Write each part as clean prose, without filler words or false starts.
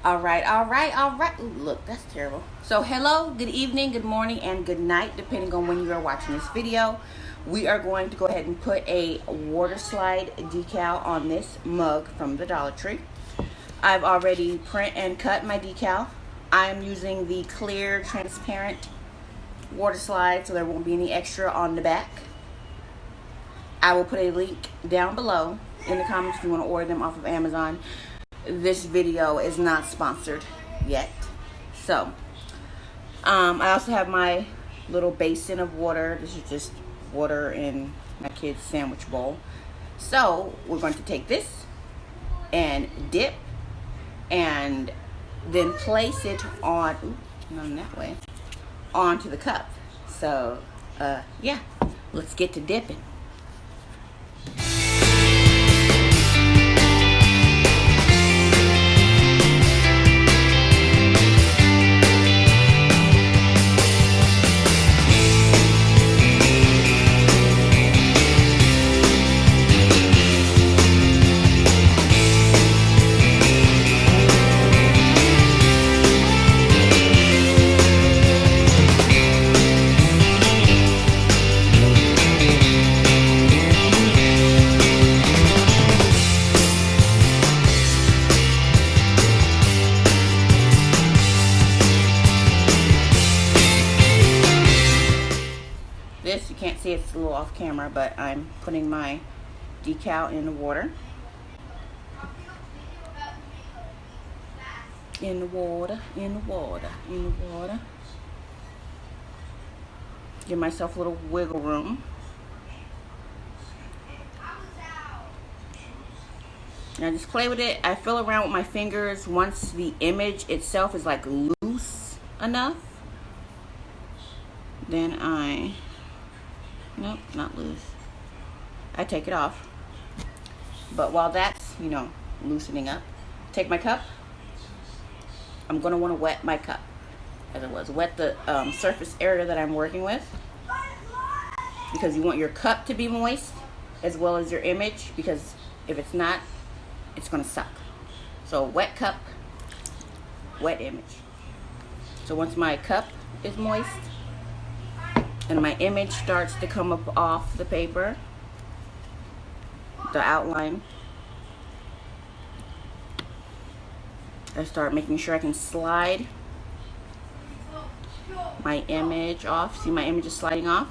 All right. Ooh, look, that's terrible. So hello, good evening, good morning, and good night, depending on when you are watching this video. We are going to go ahead and put a Waterslide decal on this mug from the Dollar Tree. I've already print and cut my decal. I'm using the clear, transparent Waterslide, so there won't be any extra on the back. I will put a link down below in the comments if you want to order them off of Amazon. This video is not sponsored yet. So, I also have my little basin of water. This is just water in my kid's sandwich bowl. So, we're going to take this and dip and then place it on, not that way, onto the cup. So, yeah, let's get to dipping. This, you can't see, it's a little off camera, but I'm putting my decal in the water. In the water. Give myself a little wiggle room. And I just play with it. I feel around with my fingers once the image itself is like loose enough. Then nope, not loose. I take it off. But while that's, loosening up, take my cup. I'm going to want to wet my cup, as it was. Wet the surface area that I'm working with. Because you want your cup to be moist, as well as your image. Because if it's not, it's going to suck. So wet cup, wet image. So once my cup is moist, and my image starts to come up off the paper, the outline, I start making sure I can slide my image off. See, my image is sliding off.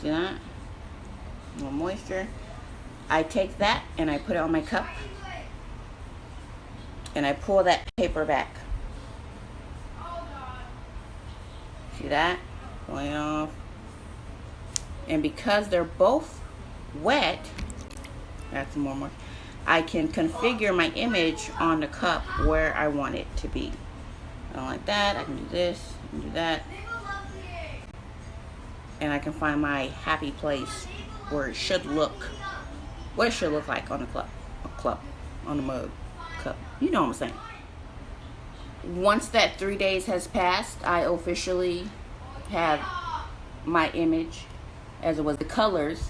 See that? A little moisture. I take that and I put it on my cup and I pull that paper back. See that? Going off. And because they're both wet, that's more, I can configure my image on the cup where I want it to be. I don't like that. I can do this, I can do that. And I can find my happy place where it should look, what it should look like on the on the mug, cup. You know what I'm saying. Once that 3 days has passed, I officially have my image, as it was, the colors,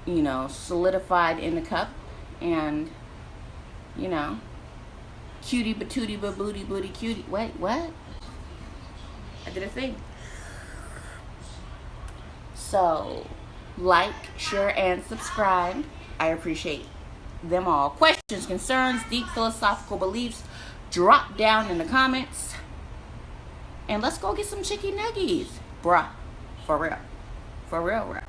solidified in the cup, and cutie patootie but booty booty cutie. Wait, what? I did a thing. So like, share, and subscribe. I appreciate them all. Questions, concerns, deep philosophical beliefs, drop down in the comments. And let's go get some chicken nuggies. Bruh. For real. For real.